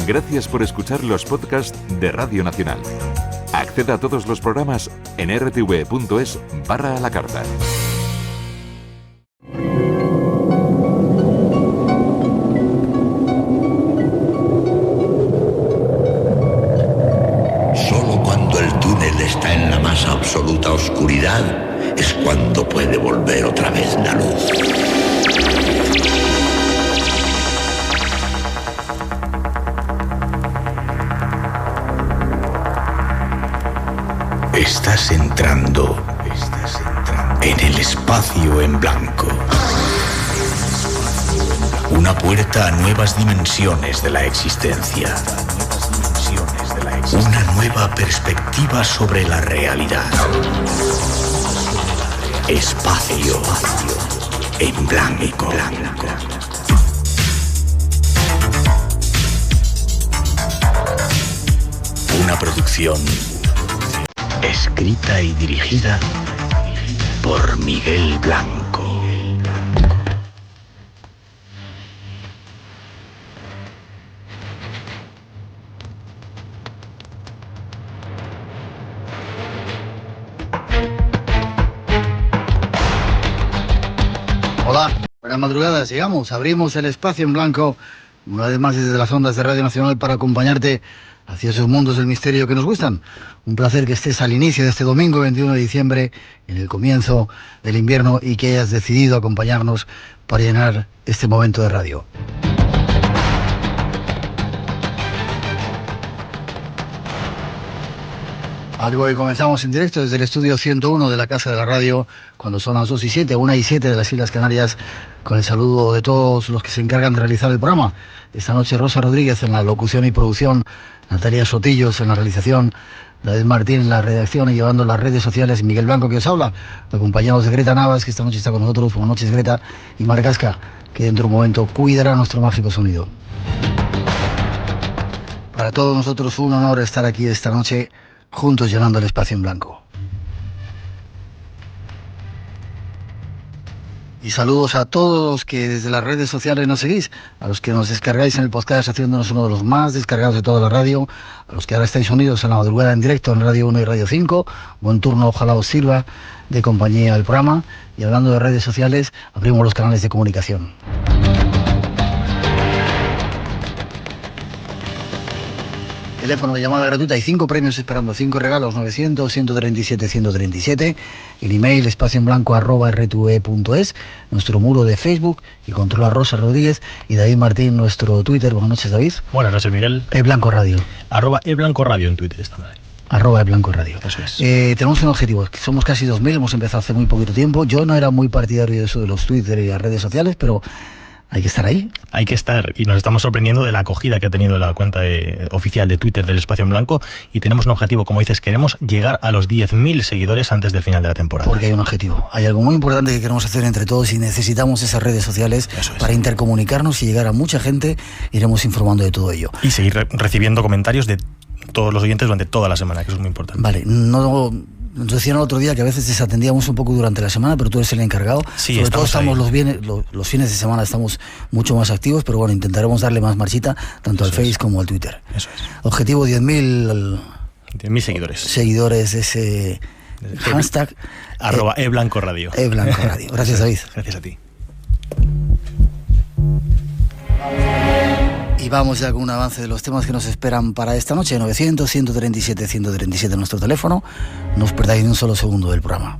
Gracias por escuchar los podcasts de Radio Nacional. Acceda a todos los programas en rtv.es/a la carta. Solo cuando el túnel está en la más absoluta oscuridad es cuando puede volver otra vez la luz. Estás entrando en el espacio en blanco. Una puerta a nuevas dimensiones de la existencia. Una nueva perspectiva sobre la realidad. Espacio en blanco. Una producción escrita y dirigida por Miguel Blanco. Hola, buenas madrugadas, llegamos, abrimos el espacio en blanco, una vez más desde las ondas de Radio Nacional para acompañarte hacia esos mundos del misterio que nos gustan. Un placer que estés al inicio de este domingo 21 de diciembre, en el comienzo del invierno, y que hayas decidido acompañarnos para llenar este momento de radio. Algo que comenzamos en directo desde el estudio 101 de la Casa de la Radio, cuando son las 2:07, 1:07 de las Islas Canarias, con el saludo de todos los que se encargan de realizar el programa. Esta noche Rosa Rodríguez en la locución y producción, Natalia Sotillos en la realización, David Martín en la redacción y llevando las redes sociales, Miguel Blanco que os habla, acompañados de Greta Navas, que esta noche está con nosotros. Buenas noches, Greta, y Mar Casca, que dentro de un momento cuidará nuestro mágico sonido. Para todos nosotros fue un honor estar aquí esta noche juntos llenando el espacio en blanco. Y saludos a todos los que desde las redes sociales nos seguís, a los que nos descargáis en el podcast haciéndonos uno de los más descargados de toda la radio, a los que ahora estáis unidos en la madrugada en directo en Radio 1 y Radio 5, buen turno, ojalá os sirva de compañía al programa. Y hablando de redes sociales, abrimos los canales de comunicación. Teléfono de llamada gratuita y 5 premios esperando, 5 regalos, 900-137-137. El email espacioenblanco@rtve.es, nuestro muro de Facebook, y controla Rosa Rodríguez, y David Martín, nuestro Twitter. Buenas noches, David. Buenas noches, Miguel. Blanco Radio. @Blanco Radio en Twitter está. @Blanco Radio. Eso es. Tenemos un objetivo, somos casi 2000, hemos empezado hace muy poquito tiempo. Yo no era muy partidario de eso de los Twitter y las redes sociales, pero hay que estar ahí. Hay que estar, y nos estamos sorprendiendo de la acogida que ha tenido la cuenta oficial de Twitter del Espacio en Blanco, y tenemos un objetivo, como dices, queremos llegar a los 10.000 seguidores antes del final de la temporada. Porque hay un objetivo, hay algo muy importante que queremos hacer entre todos, y necesitamos esas redes sociales para intercomunicarnos y llegar a mucha gente. Iremos informando de todo ello. Y seguir recibiendo comentarios de todos los oyentes durante toda la semana, que eso es muy importante. Vale, nos decían el otro día que a veces desatendíamos un poco durante la semana, pero tú eres el encargado. Sí, sobre todo estamos los fines de semana estamos mucho más activos, pero bueno, intentaremos darle más marchita tanto al Face como al Twitter. Eso es. Objetivo 10.000 seguidores. Seguidores, ese hashtag @Blanco Radio. Blanco Radio. Gracias, David. Gracias a ti. Y vamos ya con un avance de los temas que nos esperan para esta noche. 900-137-137 en nuestro teléfono. No os perdáis ni un solo segundo del programa.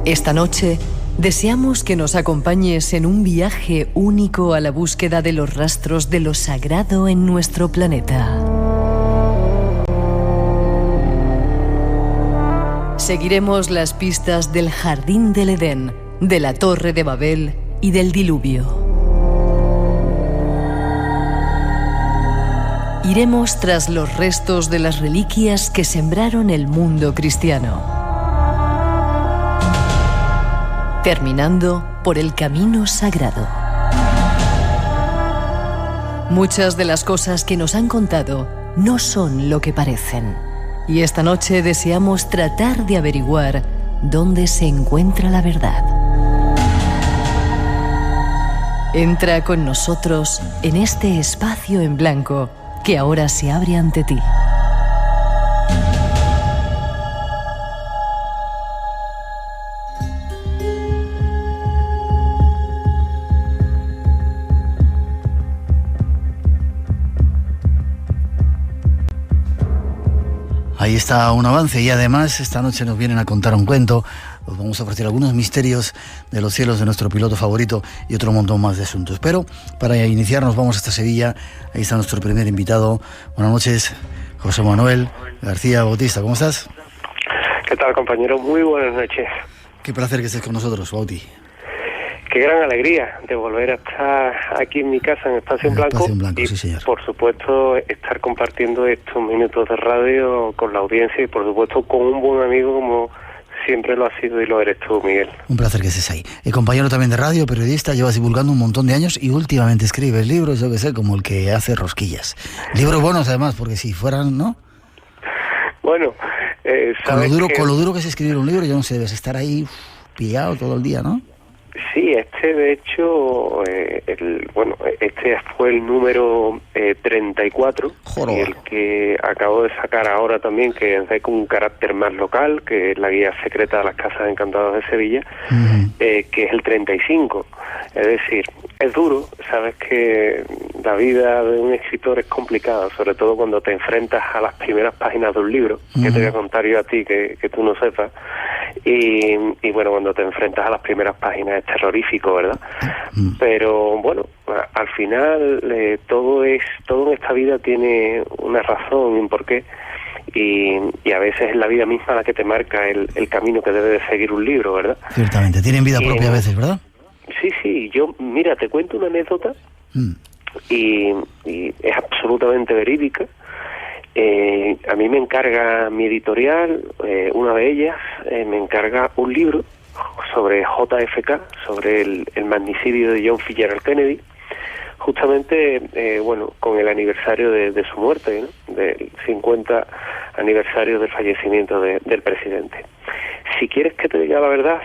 Esta noche deseamos que nos acompañes en un viaje único a la búsqueda de los rastros de lo sagrado en nuestro planeta. Seguiremos las pistas del Jardín del Edén, de la Torre de Babel y del Diluvio. Iremos tras los restos de las reliquias que sembraron el mundo cristiano, terminando por el camino sagrado. Muchas de las cosas que nos han contado no son lo que parecen. Y esta noche deseamos tratar de averiguar dónde se encuentra la verdad. Entra con nosotros en este espacio en blanco que ahora se abre ante ti. Ahí está un avance y además esta noche nos vienen a contar un cuento. Os vamos a ofrecer algunos misterios de los cielos de nuestro piloto favorito y otro montón más de asuntos. Pero para iniciarnos vamos hasta Sevilla. Ahí está nuestro primer invitado. Buenas noches, José Manuel García Bautista. ¿Cómo estás? ¿Qué tal, compañero? Muy buenas noches. Qué placer que estés con nosotros, Bauti. Qué gran alegría de volver a estar aquí en mi casa en Espacio en Blanco. Espacio en Blanco, y, sí, señor. por supuesto, estar compartiendo estos minutos de radio con la audiencia y, por supuesto, con un buen amigo como siempre lo ha sido y lo eres tú, Miguel. Un placer que estés ahí. Compañero también de radio, periodista, llevas divulgando un montón de años y últimamente escribes libros, yo que sé, como el que hace rosquillas. Libros buenos, además, porque si fueran, ¿no? Bueno, con lo duro que es escribir un libro, yo no sé, debes estar ahí pillado todo el día, ¿no? Sí, de hecho, este fue el número 34, y el que acabo de sacar ahora también, que es con un carácter más local, que es la guía secreta de las Casas Encantadas de Sevilla, que es el 35. Es decir, es duro, sabes que la vida de un escritor es complicada, sobre todo cuando te enfrentas a las primeras páginas de un libro, que te voy a contar yo a ti, que tú no sepas. Y bueno, cuando te enfrentas a las primeras páginas es terrorífico, ¿verdad? Pero bueno, al final todo en esta vida tiene una razón y un porqué, y a veces es la vida misma la que te marca el camino que debe de seguir un libro, ¿verdad? Ciertamente, tienen vida propia a veces, ¿verdad? Sí, yo, mira, te cuento una anécdota y es absolutamente verídica. A mí me encarga mi editorial, una de ellas, me encarga un libro sobre JFK, sobre el magnicidio de John Fitzgerald Kennedy, justamente, con el aniversario de su muerte, ¿no? Del 50 aniversario del fallecimiento del presidente. Si quieres que te diga la verdad,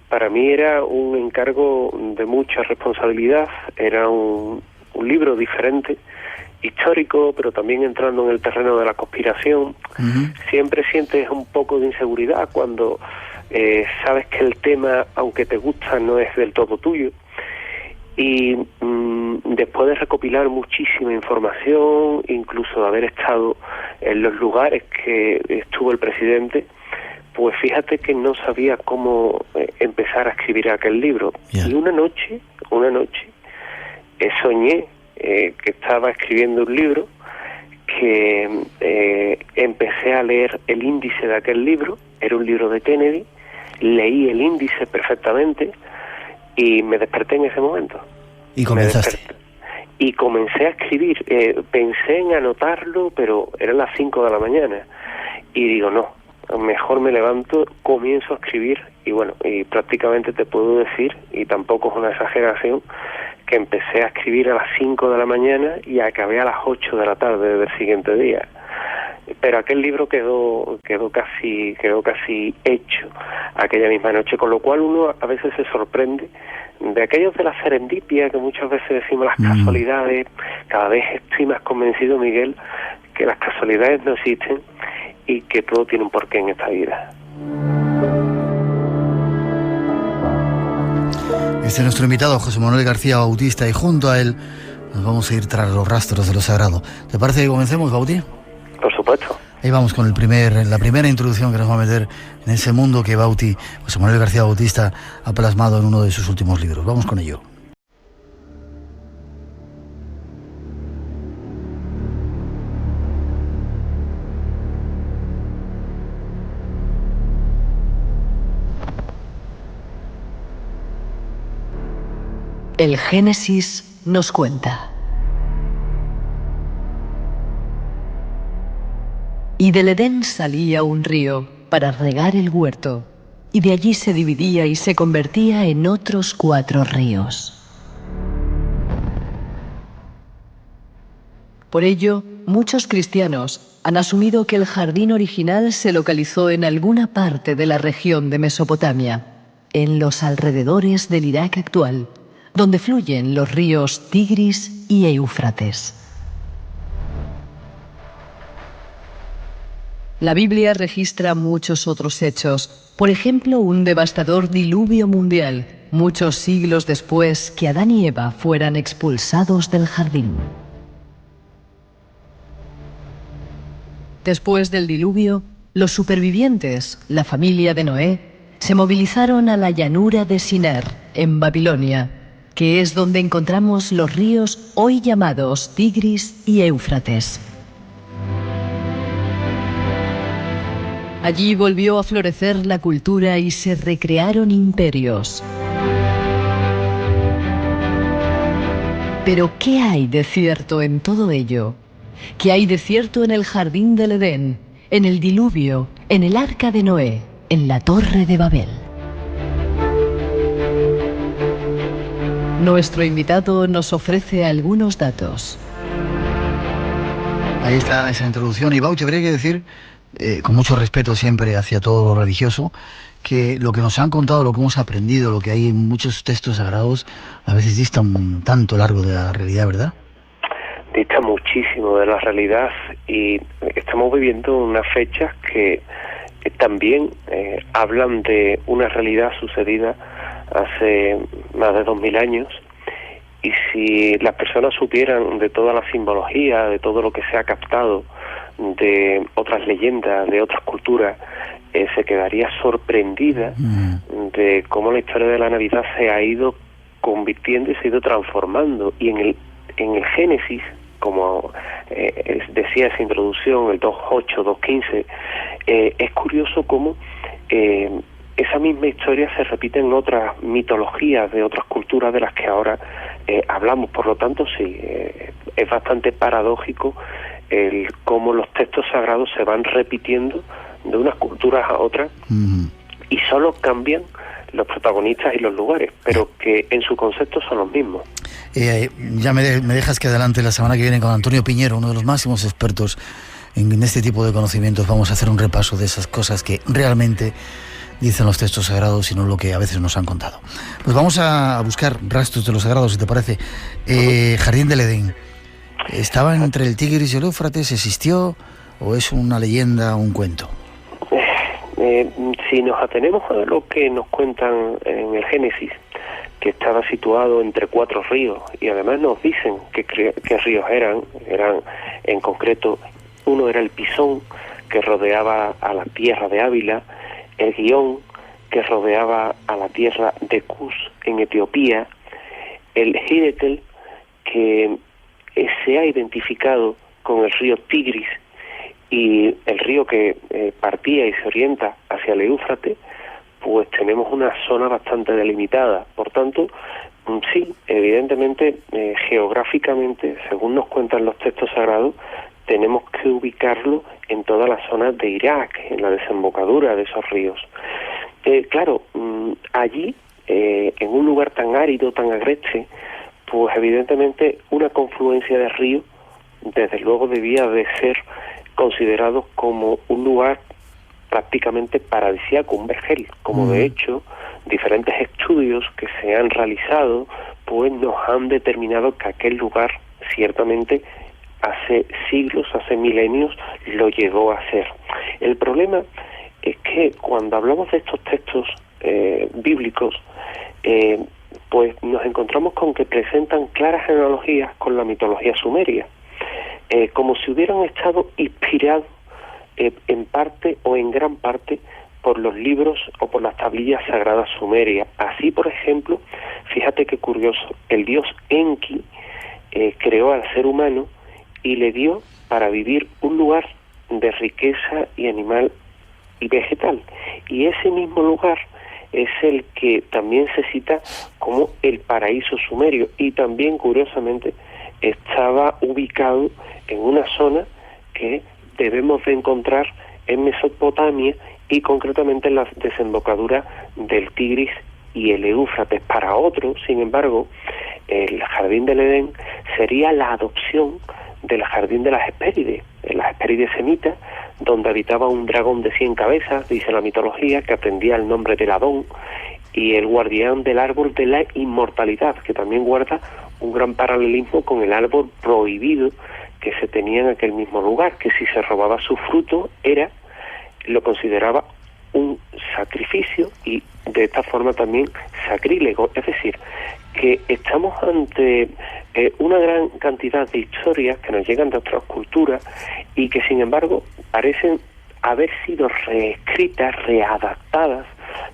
para mí era un encargo de mucha responsabilidad, era un libro diferente, histórico, pero también entrando en el terreno de la conspiración. Siempre sientes un poco de inseguridad cuando sabes que el tema, aunque te gusta, no es del todo tuyo. Y después de recopilar muchísima información, incluso de haber estado en los lugares que estuvo el presidente, pues fíjate que no sabía cómo empezar a escribir aquel libro. Y una noche soñé que estaba escribiendo un libro, que empecé a leer el índice de aquel libro. Era un libro de Kennedy, leí el índice perfectamente y me desperté en ese momento. ¿Y comenzaste? Y comencé a escribir. Pensé en anotarlo, pero eran las 5 de la mañana y digo, no, mejor me levanto, comienzo a escribir y prácticamente te puedo decir, y tampoco es una exageración, que empecé a escribir a las 5 de la mañana y acabé a las 8 de la tarde del siguiente día. Pero aquel libro quedó casi hecho aquella misma noche, con lo cual uno a veces se sorprende de aquellos de la serendipia, que muchas veces decimos las casualidades. Cada vez estoy más convencido, Miguel, que las casualidades no existen y que todo tiene un porqué en esta vida. Este es nuestro invitado, José Manuel García Bautista, y junto a él nos vamos a ir tras los rastros de lo sagrado. ¿Te parece que comencemos, Bauti? Por supuesto. Ahí vamos con la primera introducción que nos va a meter en ese mundo que José Manuel García Bautista, ha plasmado en uno de sus últimos libros. Vamos con ello. El Génesis nos cuenta. Y del Edén salía un río para regar el huerto, y de allí se dividía y se convertía en otros 4 ríos. Por ello, muchos cristianos han asumido que el jardín original se localizó en alguna parte de la región de Mesopotamia, en los alrededores del Irak actual, donde fluyen los ríos Tigris y Éufrates. La Biblia registra muchos otros hechos, por ejemplo, un devastador diluvio mundial, muchos siglos después que Adán y Eva fueran expulsados del jardín. Después del diluvio, los supervivientes, la familia de Noé, se movilizaron a la llanura de Sinar, en Babilonia, que es donde encontramos los ríos hoy llamados Tigris y Éufrates. Allí volvió a florecer la cultura y se recrearon imperios. Pero, ¿qué hay de cierto en todo ello? ¿Qué hay de cierto en el jardín del Edén, en el diluvio, en el arca de Noé, en la torre de Babel? Nuestro invitado nos ofrece algunos datos. Ahí está esa introducción. Y Bauti, habría que decir, con mucho respeto siempre hacia todo lo religioso, que lo que nos han contado, lo que hemos aprendido, lo que hay en muchos textos sagrados, a veces dista un tanto largo de la realidad, ¿verdad? Dista muchísimo de la realidad, y estamos viviendo unas fechas que también hablan de una realidad sucedida hace más de 2000 años, y si las personas supieran de toda la simbología, de todo lo que se ha captado de otras leyendas, de otras culturas, se quedaría sorprendida de cómo la historia de la Navidad se ha ido convirtiendo y se ha ido transformando. Y en el Génesis, como decía esa introducción, el 2.8, 2.15, es curioso cómo esa misma historia se repite en otras mitologías de otras culturas de las que ahora hablamos. Por lo tanto, sí, es bastante paradójico el cómo los textos sagrados se van repitiendo de unas culturas a otras y solo cambian los protagonistas y los lugares, pero que en su concepto son los mismos. Ya me dejas que adelante la semana que viene con Antonio Piñero, uno de los máximos expertos en este tipo de conocimientos. Vamos a hacer un repaso de esas cosas que realmente dicen los textos sagrados y no lo que a veces nos han contado. Pues vamos a buscar rastros de los sagrados, si te parece. Jardín del Edén. ¿Estaba entre el Tigris y el Éufrates? ¿Existió o es una leyenda o un cuento? Si nos atenemos a lo que nos cuentan en el Génesis, que estaba situado entre 4 ríos, y además nos dicen qué ríos eran en concreto, uno era el Pisón, que rodeaba a la tierra de Ávila, el Guión, que rodeaba a la tierra de Cus en Etiopía, el Hiddekel, que se ha identificado con el río Tigris, y el río que partía y se orienta hacia el Éufrates, pues tenemos una zona bastante delimitada. Por tanto, sí, evidentemente, geográficamente, según nos cuentan los textos sagrados, tenemos que ubicarlo en toda la zona de Irak, en la desembocadura de esos ríos. Claro, allí, en un lugar tan árido, tan agreste, pues evidentemente una confluencia de ríos, desde luego debía de ser considerado como un lugar prácticamente paradisíaco, un vergel, como de hecho diferentes estudios que se han realizado pues nos han determinado que aquel lugar ciertamente hace siglos, hace milenios lo llegó a ser. El problema es que cuando hablamos de estos textos bíblicos, pues nos encontramos con que presentan claras analogías con la mitología sumeria, como si hubieran estado inspirados en parte o en gran parte por los libros o por las tablillas sagradas sumerias. Así, por ejemplo, fíjate qué curioso, el dios Enki creó al ser humano y le dio para vivir un lugar de riqueza y animal y vegetal. Y ese mismo lugar es el que también se cita como el paraíso sumerio, y también, curiosamente, estaba ubicado en una zona que debemos de encontrar en Mesopotamia y concretamente en la desembocadura del Tigris y el Éufrates. Para otros, sin embargo, el Jardín del Edén sería la adopción del jardín de las Hespérides, en las Hespérides semitas, donde habitaba un dragón de 100 cabezas, dice la mitología, que atendía al nombre del Adón, y el guardián del árbol de la inmortalidad, que también guarda un gran paralelismo con el árbol prohibido que se tenía en aquel mismo lugar, que si se robaba su fruto lo consideraba un sacrificio y de esta forma también sacrílego. Es decir, que estamos ante una gran cantidad de historias que nos llegan de otras culturas y que sin embargo parecen haber sido reescritas, readaptadas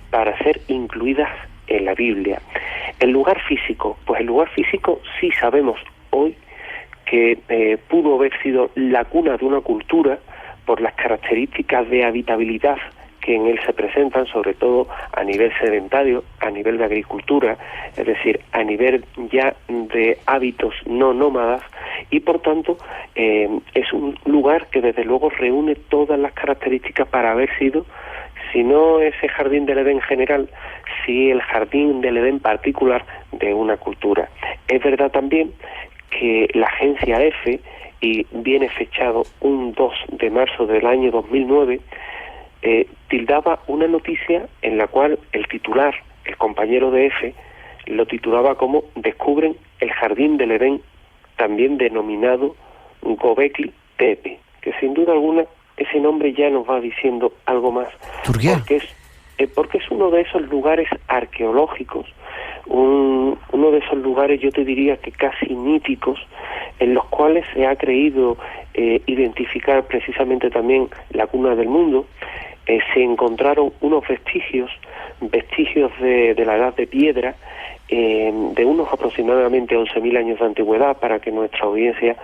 para ser incluidas en la Biblia. El lugar físico, pues el lugar físico sí sabemos hoy que pudo haber sido la cuna de una cultura por las características de habitabilidad que en él se presentan, sobre todo a nivel sedentario, a nivel de agricultura, es decir, a nivel ya de hábitos no nómadas, y por tanto es un lugar que desde luego reúne todas las características para haber sido, si no ese jardín del Edén general, sí el jardín del Edén particular de una cultura. Es verdad también que la agencia EFE, y viene fechado un 2 de marzo del año 2009, tildaba una noticia en la cual el titular, el compañero de EFE, lo titulaba como "Descubren el jardín del Edén", también denominado Göbekli Tepe, que sin duda alguna ese nombre ya nos va diciendo algo más. ¿Turquía? Porque es uno de esos lugares arqueológicos, uno de esos lugares, yo te diría que casi míticos, en los cuales se ha creído identificar precisamente también la cuna del mundo. Se encontraron unos vestigios de la edad de piedra, de unos aproximadamente 11.000 años de antigüedad, para que nuestra audiencia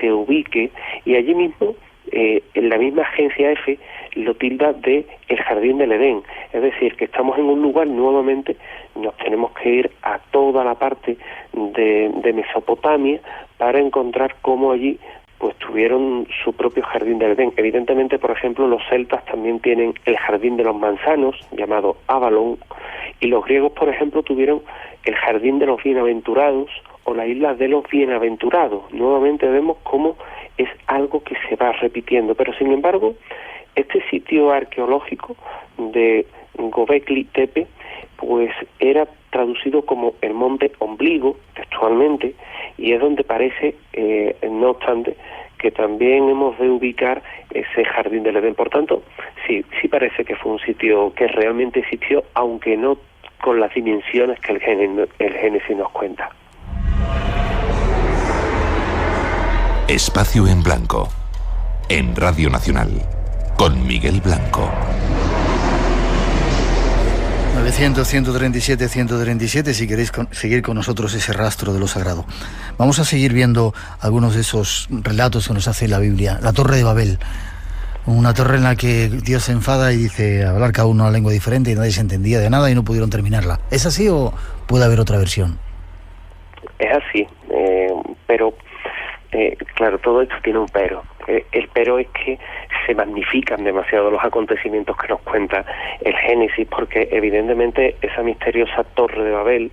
se ubique, y allí mismo en la misma agencia EFE lo tilda de el jardín del Edén. Es decir, que estamos en un lugar, nuevamente nos tenemos que ir a toda la parte de Mesopotamia para encontrar cómo allí pues tuvieron su propio jardín del Edén. Evidentemente, por ejemplo, los celtas también tienen el jardín de los manzanos, llamado Avalon, y los griegos, por ejemplo, tuvieron el jardín de los bienaventurados o la isla de los bienaventurados. Nuevamente vemos cómo es algo que se va repitiendo, pero sin embargo, este sitio arqueológico de Göbekli Tepe pues era traducido como el monte ombligo, textualmente, y es donde parece, no obstante, que también hemos de ubicar ese jardín del Edén. Por tanto, sí parece que fue un sitio que realmente existió, aunque no con las dimensiones que el Génesis nos cuenta. Espacio en Blanco, en Radio Nacional, con Miguel Blanco. 900-137-137, si queréis seguir con nosotros ese rastro de lo sagrado. Vamos a seguir viendo algunos de esos relatos que nos hace la Biblia. La Torre de Babel, una torre en la que Dios se enfada y dice hablar cada uno una lengua diferente y nadie se entendía de nada y no pudieron terminarla. ¿Es así o puede haber otra versión? Es así, pero claro, todo esto tiene un pero. El pero es que se magnifican demasiado los acontecimientos que nos cuenta el Génesis, porque evidentemente esa misteriosa Torre de Babel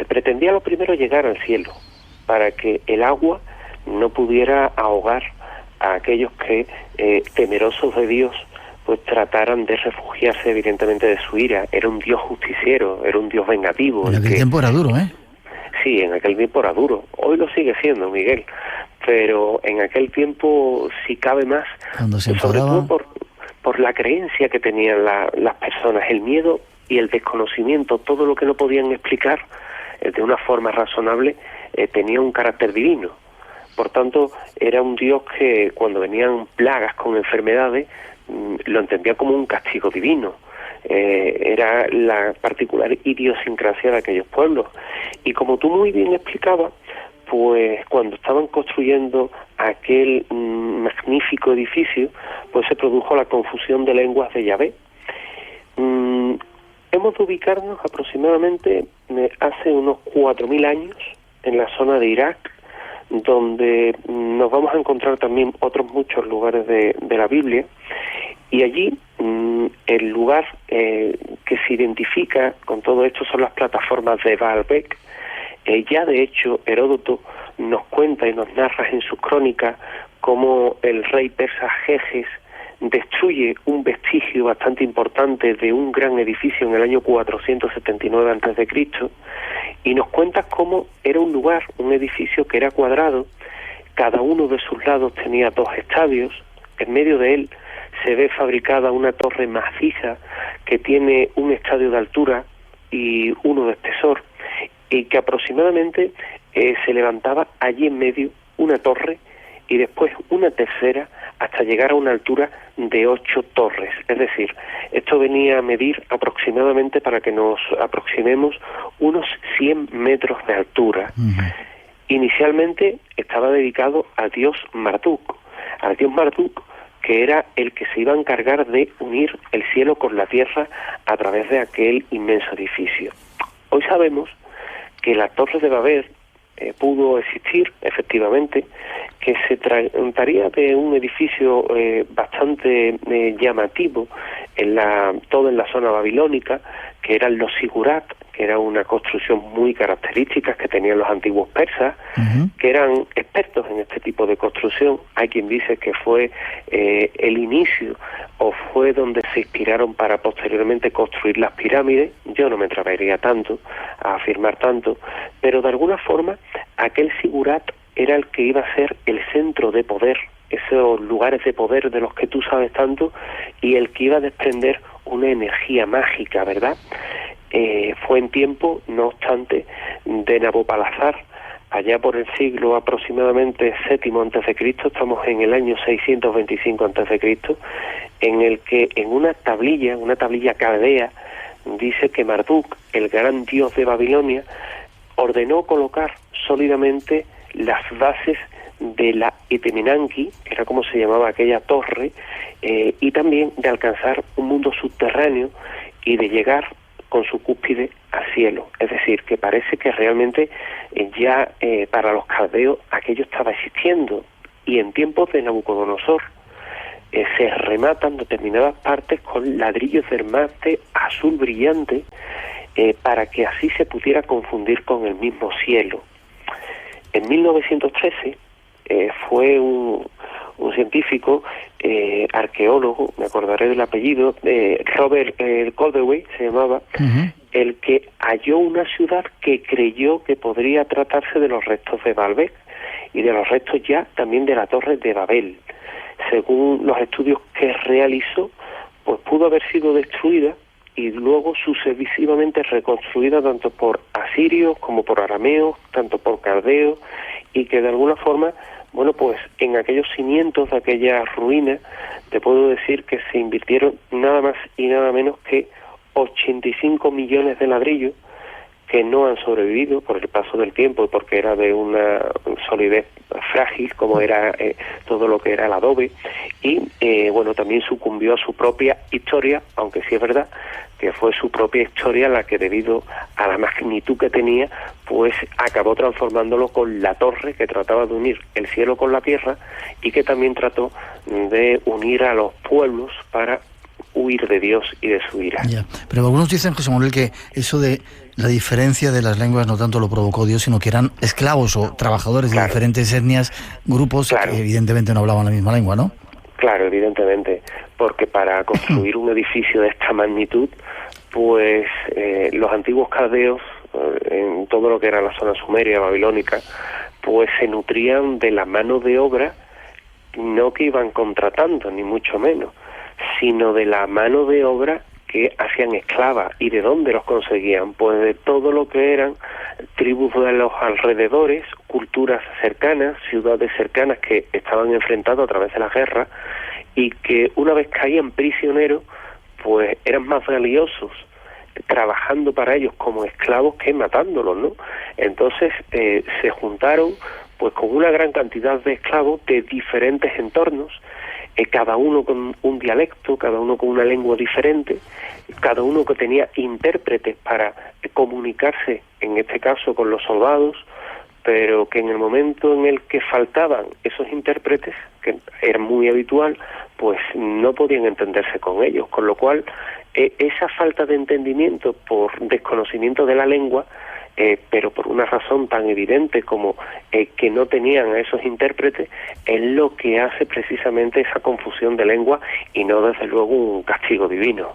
pretendía lo primero llegar al cielo, para que el agua no pudiera ahogar a aquellos que, temerosos de Dios, pues trataran de refugiarse evidentemente de su ira. Era un Dios justiciero, era un Dios vengativo. En aquel tiempo era duro, ¿eh? Sí, en aquel tiempo era duro. Hoy lo sigue siendo, Miguel. Pero en aquel tiempo sí cabe más, sobre todo por la creencia que tenían las personas, el miedo y el desconocimiento, todo lo que no podían explicar de una forma razonable tenía un carácter divino. Por tanto, era un Dios que cuando venían plagas con enfermedades lo entendía como un castigo divino. Era la particular idiosincrasia de aquellos pueblos. Y como tú muy bien explicabas, pues cuando estaban construyendo aquel magnífico edificio, pues se produjo la confusión de lenguas de Yahvé. Hemos de ubicarnos aproximadamente hace unos 4.000 años en la zona de Irak, donde nos vamos a encontrar también otros muchos lugares de la Biblia, y allí el lugar que se identifica con todo esto son las plataformas de Baalbek. Ya de hecho Heródoto nos cuenta y nos narra en sus crónicas cómo el rey persa Jejes destruye un vestigio bastante importante de un gran edificio en el año 479 a.C. y nos cuenta cómo era un lugar, un edificio que era cuadrado, cada uno de sus lados tenía 2 estadios, en medio de él se ve fabricada una torre maciza que tiene un estadio de altura y uno de espesor, y que aproximadamente se levantaba allí en medio una torre y después una tercera hasta llegar a una altura de 8 torres. Es decir, esto venía a medir aproximadamente, para que nos aproximemos, unos 100 metros de altura. Inicialmente estaba dedicado al dios Marduk, que era el que se iba a encargar de unir el cielo con la tierra a través de aquel inmenso edificio. Hoy sabemos que la Torre de Babel pudo existir, efectivamente, que se trataría de un edificio bastante llamativo, todo en la zona babilónica, que eran los sigurat, que era una construcción muy característica que tenían los antiguos persas, que eran expertos en este tipo de construcción. Hay quien dice que fue el inicio o fue donde se inspiraron para posteriormente construir las pirámides. Yo no me atrevería tanto a afirmar tanto, pero de alguna forma aquel sigurat era el que iba a ser el centro de poder, esos lugares de poder de los que tú sabes tanto, y el que iba a desprender una energía mágica, ¿verdad? Fue en tiempo, no obstante, de Nabopolassar, allá por el siglo aproximadamente VII a.C., estamos en el año 625 a.C., en el que en una tablilla caldea, dice que Marduk, el gran dios de Babilonia, ordenó colocar sólidamente las bases de la Etemenanki, que era como se llamaba aquella torre, y también de alcanzar un mundo subterráneo y de llegar con su cúspide al cielo. Es decir, que parece que realmente ya para los caldeos aquello estaba existiendo, y en tiempos de Nabucodonosor se rematan determinadas partes con ladrillos de mate azul brillante, para que así se pudiera confundir con el mismo cielo. En 1913 fue un científico, arqueólogo, me acordaré del apellido, Robert Goldaway se llamaba, el que halló una ciudad que creyó que podría tratarse de los restos de Baalbek y de los restos ya también de la Torre de Babel. Según los estudios que realizó, pues pudo haber sido destruida y luego sucesivamente reconstruida tanto por asirios como por arameos, tanto por caldeos, y que de alguna forma, bueno, pues en aquellos cimientos de aquella ruina, te puedo decir que se invirtieron nada más y nada menos que 85 millones de ladrillos, que no han sobrevivido por el paso del tiempo y porque era de una solidez frágil, como era todo lo que era el adobe, y bueno, también sucumbió a su propia historia, aunque sí es verdad que fue su propia historia la que, debido a la magnitud que tenía, pues acabó transformándolo con la torre que trataba de unir el cielo con la tierra, y que también trató de unir a los pueblos para huir de Dios y de su ira. Ya. Pero algunos dicen, José Manuel, que eso de la diferencia de las lenguas no tanto lo provocó Dios, sino que eran esclavos o trabajadores de diferentes etnias, grupos que evidentemente no hablaban la misma lengua, ¿no? Claro, evidentemente, porque para construir un edificio de esta magnitud, pues los antiguos caldeos, en todo lo que era la zona sumeria, babilónica, pues se nutrían de la mano de obra, no que iban contratando, ni mucho menos, sino de la mano de obra que hacían esclavas. ¿Y de dónde los conseguían? Pues de todo lo que eran tribus de los alrededores, culturas cercanas, ciudades cercanas que estaban enfrentadas a través de la guerra, y que una vez caían prisioneros, pues eran más valiosos trabajando para ellos como esclavos que matándolos, ¿no? Entonces se juntaron pues con una gran cantidad de esclavos de diferentes entornos, cada uno con un dialecto, cada uno con una lengua diferente, cada uno que tenía intérpretes para comunicarse, en este caso con los soldados, pero que en el momento en el que faltaban esos intérpretes, que era muy habitual, pues no podían entenderse con ellos, con lo cual esa falta de entendimiento por desconocimiento de la lengua pero por una razón tan evidente como que no tenían a esos intérpretes, es lo que hace precisamente esa confusión de lengua y no desde luego un castigo divino.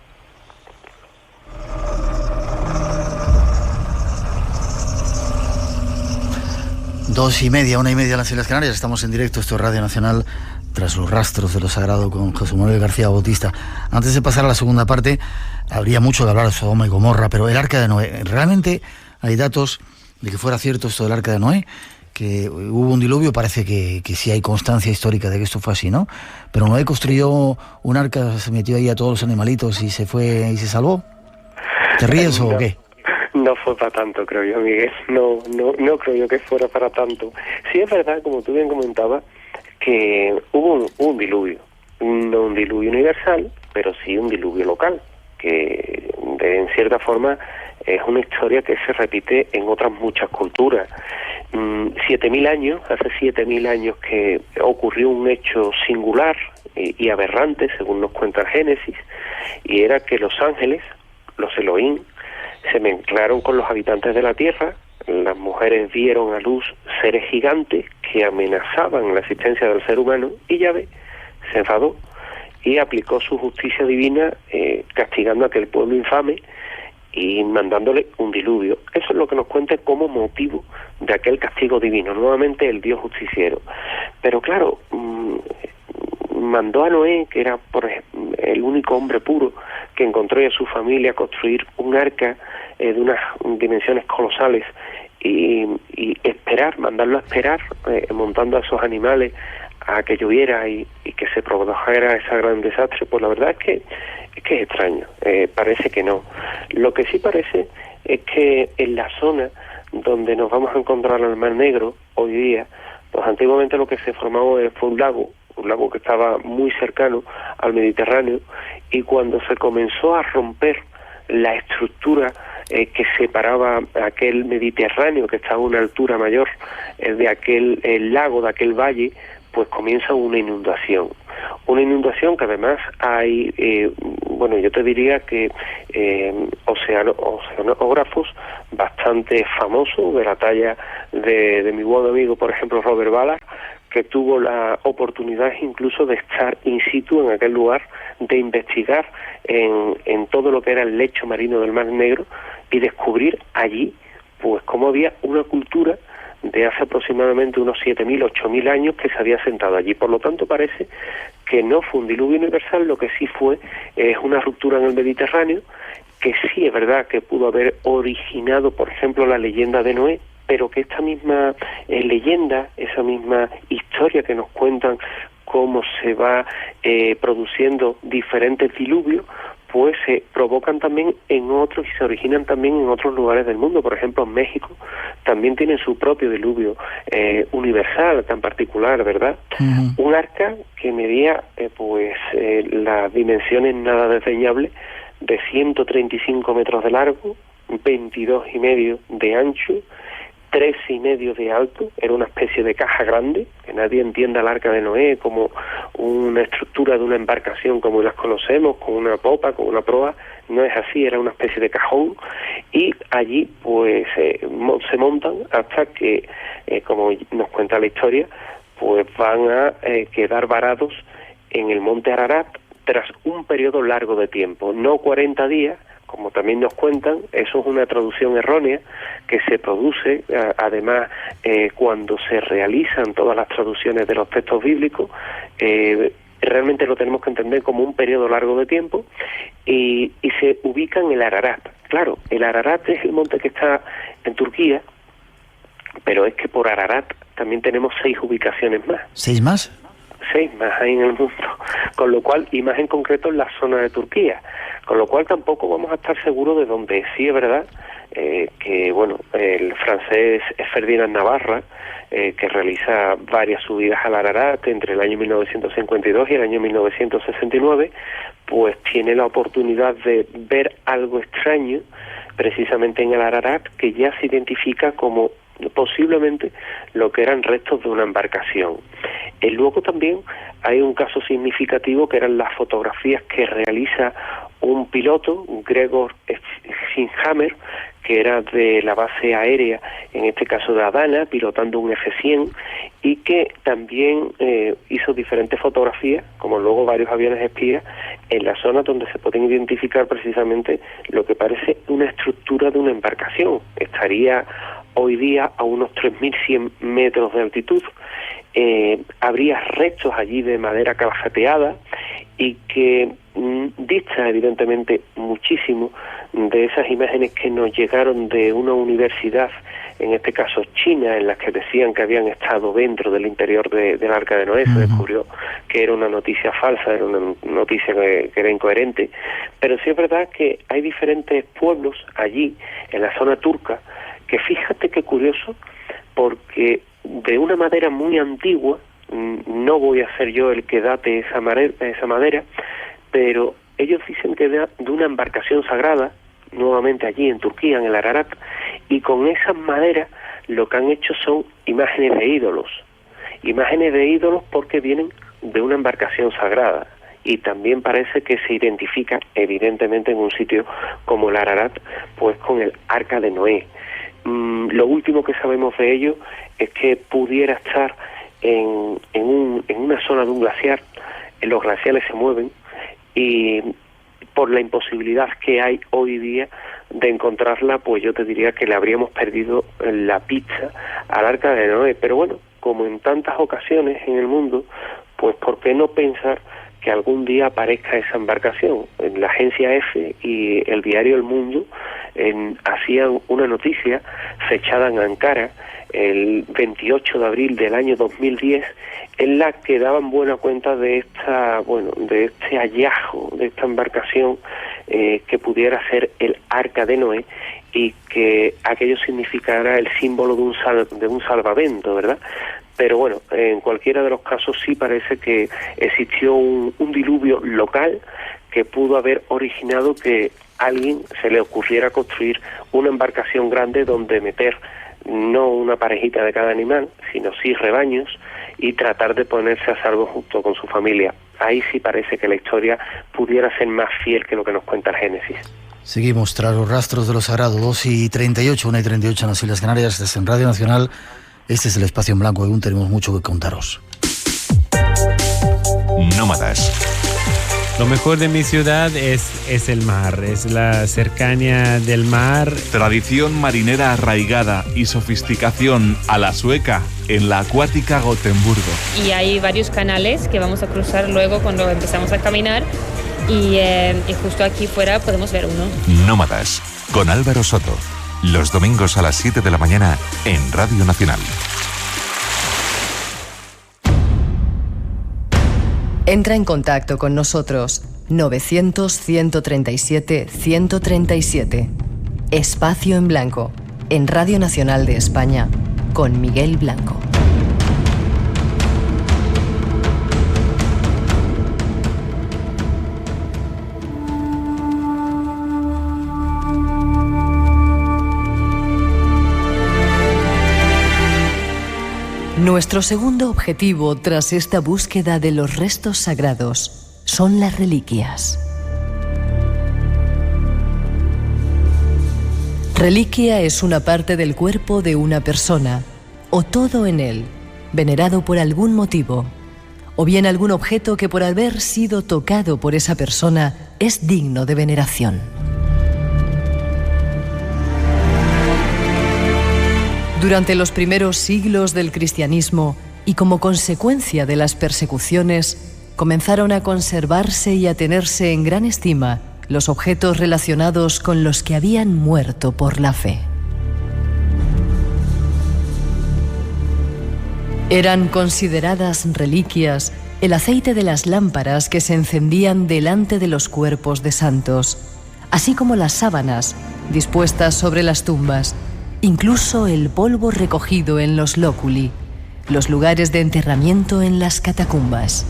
Dos y media, 1:30 en las Islas Canarias. Estamos en directo, esto es Radio Nacional, tras los rastros de lo sagrado, con José Manuel García Bautista. Antes de pasar a la segunda parte, habría mucho que hablar de Sodoma y Gomorra, pero el Arca de Noé, ¿realmente hay datos de que fuera cierto esto del Arca de Noé? Que hubo un diluvio, parece que sí hay constancia histórica de que esto fue así, ¿no? Pero Noé construyó un arca, se metió ahí a todos los animalitos y se fue y se salvó. ¿Te ríes o qué? No fue para tanto, creo yo, Miguel. No creo yo que fuera para tanto. Sí es verdad, como tú bien comentabas, que hubo un diluvio. No un diluvio universal, pero sí un diluvio local, que en cierta forma es una historia que se repite en otras muchas culturas. 7.000 años, hace 7.000 años que ocurrió un hecho singular y aberrante, según nos cuenta el Génesis, y era que los ángeles, los Elohim, se mezclaron con los habitantes de la tierra. Las mujeres vieron a luz seres gigantes que amenazaban la existencia del ser humano, y Yahvé se enfadó y aplicó su justicia divina, castigando a aquel pueblo infame y mandándole un diluvio. Eso es lo que nos cuenta como motivo de aquel castigo divino, nuevamente el Dios justiciero. Pero claro, mandó a Noé, que era por ejemplo, el único hombre puro que encontró y a su familia, construir un arca de unas dimensiones colosales y mandarlo a esperar, montando a esos animales a que lloviera y que se produjera ese gran desastre. Pues la verdad es que es extraño, parece que no. Lo que sí parece es que en la zona donde nos vamos a encontrar al Mar Negro hoy día, pues antiguamente lo que se formaba fue un lago que estaba muy cercano al Mediterráneo, y cuando se comenzó a romper la estructura que separaba aquel Mediterráneo, que estaba a una altura mayor de aquel lago, de aquel valle, pues comienza una inundación que además hay, yo te diría que oceanógrafos bastante famosos, de la talla de mi buen amigo, por ejemplo, Robert Ballard, que tuvo la oportunidad incluso de estar in situ en aquel lugar, de investigar en todo lo que era el lecho marino del Mar Negro y descubrir allí pues cómo había una cultura de hace aproximadamente unos 7.000, 8.000 años que se había asentado allí. Por lo tanto, parece que no fue un diluvio universal, lo que sí fue es una ruptura en el Mediterráneo, que sí es verdad que pudo haber originado, por ejemplo, la leyenda de Noé, pero que esta misma leyenda, esa misma historia que nos cuentan cómo se va produciendo diferentes diluvios, pues se provocan también en otros y se originan también en otros lugares del mundo. Por ejemplo, en México también tienen su propio diluvio universal, tan particular, ¿verdad? Uh-huh. Un arca que medía las dimensiones nada desdeñables de 135 metros de largo, 22,5 de ancho, 13,5 de alto. Era una especie de caja grande, que nadie entienda el Arca de Noé como una estructura de una embarcación como las conocemos, con una popa, con una proa. No es así, era una especie de cajón, y allí pues se montan hasta que, como nos cuenta la historia, pues van a quedar varados en el monte Ararat tras un periodo largo de tiempo, no 40 días, como también nos cuentan. Eso es una traducción errónea que se produce, además, cuando se realizan todas las traducciones de los textos bíblicos. Realmente lo tenemos que entender como un periodo largo de tiempo, y se ubica en el Ararat. Claro, el Ararat es el monte que está en Turquía, pero es que por Ararat también tenemos 6 ubicaciones más. ¿6 más? 6 más hay en el mundo, con lo cual, y más en concreto en la zona de Turquía, con lo cual tampoco vamos a estar seguros de dónde. Sí es verdad que, el francés Ferdinand Navarra, que realiza varias subidas al Ararat entre el año 1952 y el año 1969, pues tiene la oportunidad de ver algo extraño precisamente en el Ararat, que ya se identifica como posiblemente lo que eran restos de una embarcación. Luego también hay un caso significativo que eran las fotografías que realiza un piloto, Gregor Schinhammer, que era de la base aérea, en este caso de Adana, pilotando un F-100, y que también hizo diferentes fotografías, como luego varios aviones espías, en la zona donde se pueden identificar precisamente lo que parece una estructura de una embarcación. Estaría hoy día a unos 3.100 metros de altitud. Habría restos allí de madera calafateada y que dista evidentemente muchísimo de esas imágenes que nos llegaron de una universidad, en este caso China, en las que decían que habían estado dentro del interior del Arca de Noé. Se descubrió que era una noticia falsa, era una noticia que era incoherente, pero sí es verdad que hay diferentes pueblos allí, en la zona turca, que fíjate qué curioso, porque de una madera muy antigua, no voy a ser yo el que date esa madera, pero ellos dicen que de una embarcación sagrada, nuevamente allí en Turquía, en el Ararat, y con esas maderas lo que han hecho son imágenes de ídolos porque vienen de una embarcación sagrada, y también parece que se identifica evidentemente en un sitio como el Ararat, pues con el Arca de Noé. Lo último que sabemos de ello es que pudiera estar en una zona de un glaciar. Los glaciares se mueven, y por la imposibilidad que hay hoy día de encontrarla, pues yo te diría que le habríamos perdido la pista al Arca de Noé. Pero bueno, como en tantas ocasiones en el mundo, pues ¿por qué no pensar que algún día aparezca esa embarcación? En la agencia EFE y el diario El Mundo hacían una noticia fechada en Ankara el 28 de abril del año 2010, en la que daban buena cuenta de este hallazgo de esta embarcación que pudiera ser el Arca de Noé, y que aquello significara el símbolo de un salvamento, ¿verdad? Pero bueno, en cualquiera de los casos sí parece que existió un diluvio local que pudo haber originado que a alguien se le ocurriera construir una embarcación grande donde meter no una parejita de cada animal, sino sí rebaños, y tratar de ponerse a salvo junto con su familia. Ahí sí parece que la historia pudiera ser más fiel que lo que nos cuenta el Génesis. Seguimos tras los rastros de lo sagrado. 2:38, 1:38 en las Islas Canarias, desde en Radio Nacional. Este es el Espacio en Blanco, aún tenemos mucho que contaros. Nómadas. Lo mejor de mi ciudad es el mar, es la cercanía del mar. Tradición marinera arraigada y sofisticación a la sueca en la acuática Gotemburgo. Y hay varios canales que vamos a cruzar luego cuando empezamos a caminar, y justo aquí fuera podemos ver uno. Nómadas, con Álvaro Soto. Los domingos a las 7 de la mañana en Radio Nacional. Entra en contacto con nosotros 900-137-137. Espacio en Blanco, en Radio Nacional de España, con Miguel Blanco. Nuestro segundo objetivo tras esta búsqueda de los restos sagrados son las reliquias. Reliquia es una parte del cuerpo de una persona, o todo en él, venerado por algún motivo, o bien algún objeto que por haber sido tocado por esa persona es digno de veneración. Durante los primeros siglos del cristianismo y como consecuencia de las persecuciones, comenzaron a conservarse y a tenerse en gran estima los objetos relacionados con los que habían muerto por la fe. Eran consideradas reliquias el aceite de las lámparas que se encendían delante de los cuerpos de santos, así como las sábanas dispuestas sobre las tumbas, incluso el polvo recogido en los lóculi, los lugares de enterramiento en las catacumbas.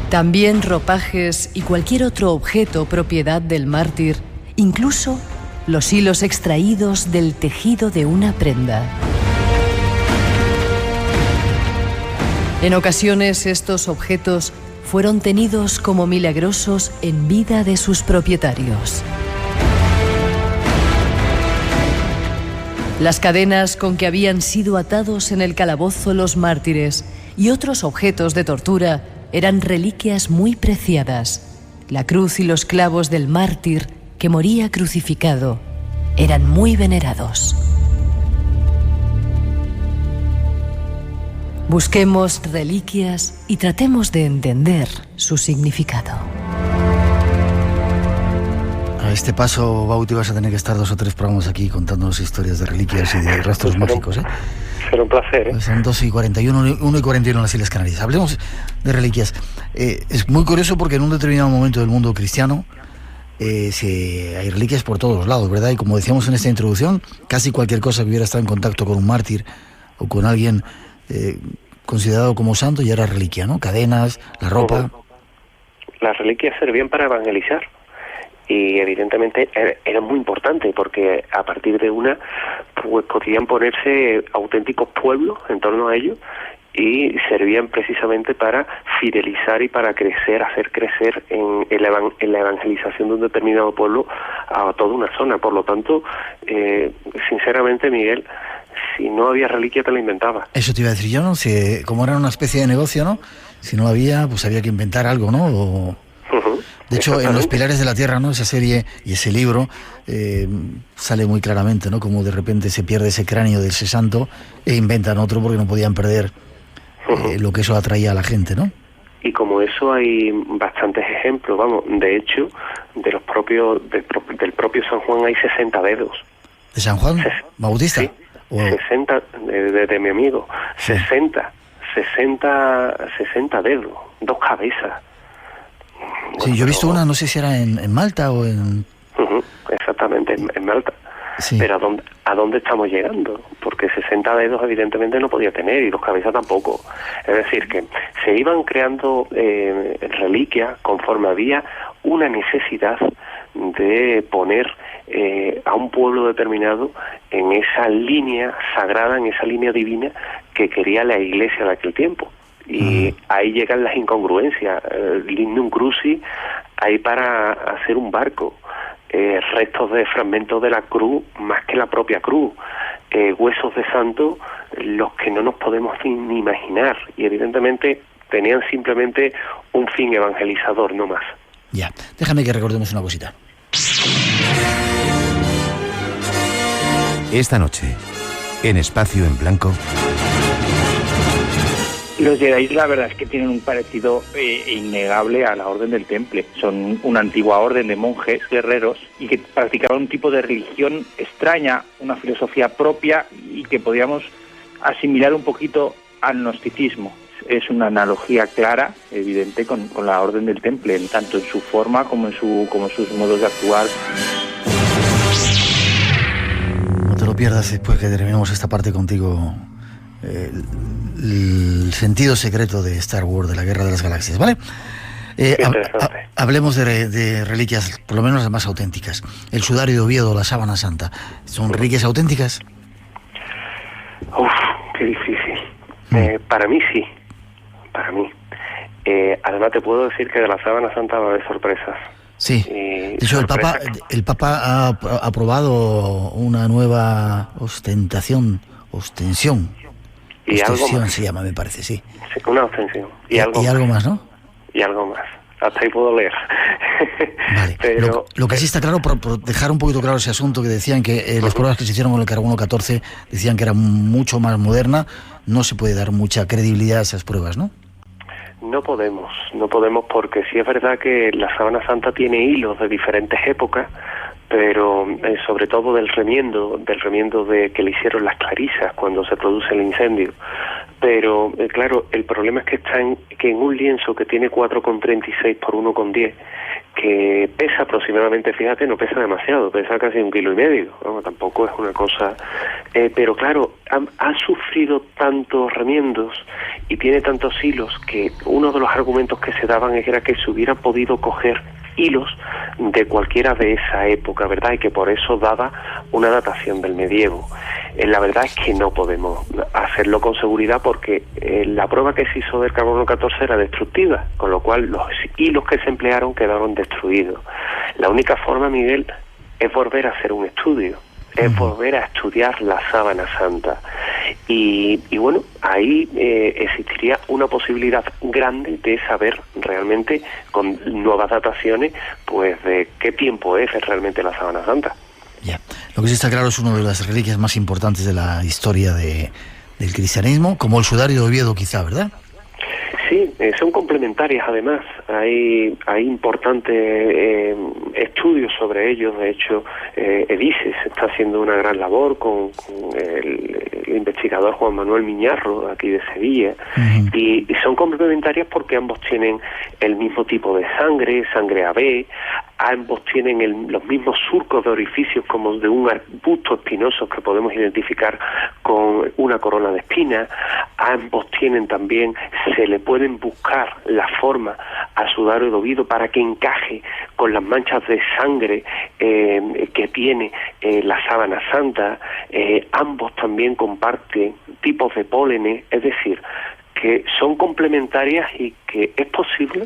También ropajes y cualquier otro objeto propiedad del mártir, incluso los hilos extraídos del tejido de una prenda. En ocasiones estos objetos fueron tenidos como milagrosos en vida de sus propietarios. Las cadenas con que habían sido atados en el calabozo los mártires y otros objetos de tortura eran reliquias muy preciadas. La cruz y los clavos del mártir que moría crucificado eran muy venerados. Busquemos reliquias y tratemos de entender su significado. A este paso, Bauti, vas a tener que estar 2 o 3 programas aquí contándonos historias de reliquias y de rastros mágicos, ¿eh? Será un placer, ¿eh? Son 2:41, 1:41 en las Islas Canarias. Hablemos de reliquias. Es muy curioso porque en un determinado momento del mundo cristiano hay reliquias por todos los lados, ¿verdad? Y como decíamos en esta introducción, casi cualquier cosa que hubiera estado en contacto con un mártir o con alguien considerado como santo ya era reliquia, ¿no? Cadenas, la ropa. Las reliquias servían para evangelizar. Y evidentemente era muy importante porque a partir de una pues podían ponerse auténticos pueblos en torno a ellos y servían precisamente para fidelizar y para crecer, hacer crecer en la evangelización de un determinado pueblo a toda una zona. Por lo tanto, sinceramente, Miguel, si no había reliquia te la inventaba. Eso te iba a decir yo, ¿no? Si, como era una especie de negocio, ¿no? Si no había, pues había que inventar algo, ¿no? De hecho, en Los Pilares de la Tierra, ¿no? Esa serie y ese libro sale muy claramente, ¿no? Como de repente se pierde ese cráneo de ese santo e inventan otro porque no podían perder lo que eso atraía a la gente, ¿no? Y como eso hay bastantes ejemplos, vamos, de hecho, de los propios del propio San Juan hay 60 dedos. ¿De San Juan Bautista? Sí, 60 de mi amigo, sí. 60 dedos, 2 cabezas. Sí, yo he visto una, no sé si era en Malta o en... Exactamente, en Malta. Sí. Pero ¿a dónde estamos llegando? Porque 60 dedos evidentemente no podía tener y 2 cabezas tampoco. Es decir, que se iban creando reliquias conforme había una necesidad de poner a un pueblo determinado en esa línea sagrada, en esa línea divina que quería la Iglesia de aquel tiempo. Y ahí llegan las incongruencias. Lignum Crucis, hay para hacer un barco, restos de fragmentos de la cruz más que la propia cruz, huesos de santo, los que no nos podemos ni imaginar. Y evidentemente tenían simplemente un fin evangelizador, no más. Ya, déjame que recordemos una cosita. Esta noche, en Espacio en Blanco... Los Jedi, la verdad es que tienen un parecido innegable a la Orden del Temple. Son una antigua orden de monjes guerreros y que practicaban un tipo de religión extraña, una filosofía propia y que podíamos asimilar un poquito al gnosticismo. Es una analogía clara, evidente, con la Orden del Temple, tanto en su forma como en sus modos de actuar. No te lo pierdas después que terminemos esta parte contigo. El sentido secreto de Star Wars, de la Guerra de las Galaxias, ¿vale? Hablemos de reliquias, por lo menos las más auténticas. El sudario de Oviedo, la sábana santa, ¿son reliquias auténticas? Uf, qué difícil. Para mí sí, para mí. Además te puedo decir que de la sábana santa va a haber sorpresas. Sí, de hecho el Papa ha aprobado una nueva ostensión. Y ostensión algo se llama, me parece, sí. Sí, una ostensión. Y algo más, ¿no? Y algo más. Hasta ahí puedo leer. Vale. Pero lo que sí está claro, por dejar un poquito claro ese asunto, que decían que las pruebas que se hicieron con el carbono 14 decían que era mucho más moderna, no se puede dar mucha credibilidad a esas pruebas, ¿no? No podemos porque sí es verdad que la sábana santa tiene hilos de diferentes épocas, pero sobre todo del remiendo que le hicieron las clarisas cuando se produce el incendio. Pero claro, el problema es que está en un lienzo que tiene 4,36 por 1,10, que pesa aproximadamente, fíjate, no pesa demasiado, pesa casi 1,5 kilos, ¿no? Tampoco es una cosa... pero claro, ha sufrido tantos remiendos y tiene tantos hilos que uno de los argumentos que se daban era que se hubiera podido coger hilos de cualquiera de esa época, ¿verdad? Y que por eso daba una datación del medievo. La verdad es que no podemos hacerlo con seguridad porque la prueba que se hizo del carbono 14 era destructiva, con lo cual los hilos que se emplearon quedaron destruidos. La única forma, Miguel, es volver a hacer un estudio, es volver a estudiar la sábana santa. Y bueno, ahí existiría una posibilidad grande de saber realmente, con nuevas dataciones, pues de qué tiempo es realmente la sábana santa. Ya. Lo que sí está claro es una de las reliquias más importantes de la historia del cristianismo, como el sudario de Oviedo quizá, ¿verdad? Sí, son complementarias además. Hay importantes estudios sobre ellos. De hecho, EDISES está haciendo una gran labor con el investigador Juan Manuel Miñarro, aquí de Sevilla, y son complementarias porque ambos tienen el mismo tipo de sangre AB, ambos tienen los mismos surcos de orificios como de un arbusto espinoso que podemos identificar con una corona de espinas, ambos tienen también, se le pueden buscar la forma al sudario de Oviedo para que encaje con las manchas de sangre que tiene la sábana santa, ambos también comparten tipos de pólenes, es decir, que son complementarias y que es posible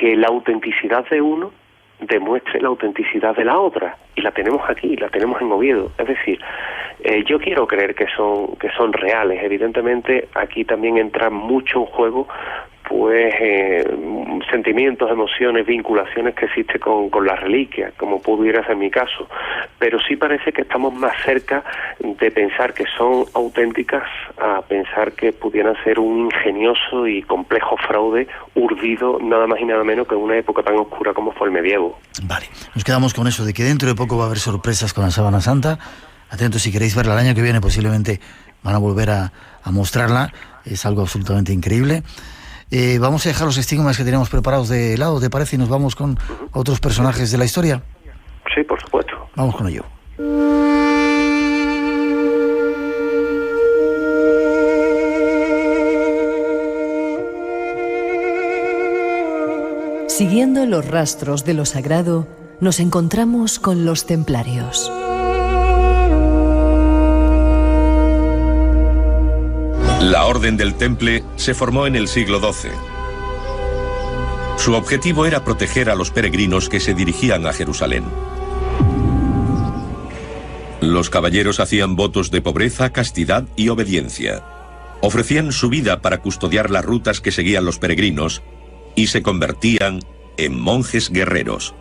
que la autenticidad de uno demuestre la autenticidad de la otra, y la tenemos aquí, la tenemos en Oviedo. Es decir, yo quiero creer que son reales. Evidentemente aquí también entra mucho en juego pues sentimientos, emociones, vinculaciones que existe con la reliquia, como pudiera ser mi caso, pero sí parece que estamos más cerca de pensar que son auténticas a pensar que pudieran ser un ingenioso y complejo fraude urdido nada más y nada menos que en una época tan oscura como fue el medievo. Vale, nos quedamos con eso de que dentro de poco va a haber sorpresas con la sábana santa. Atentos, si queréis verla el año que viene, posiblemente van a volver a mostrarla. Es algo absolutamente increíble. Vamos a dejar los estigmas que teníamos preparados de lado, ¿te parece? Y nos vamos con otros personajes de la historia. Sí, por supuesto. Vamos con ello. Siguiendo los rastros de lo sagrado, nos encontramos con los templarios. La Orden del Temple se formó en el siglo XII. Su objetivo era proteger a los peregrinos que se dirigían a Jerusalén. Los caballeros hacían votos de pobreza, castidad y obediencia. Ofrecían su vida para custodiar las rutas que seguían los peregrinos y se convertían en monjes guerreros.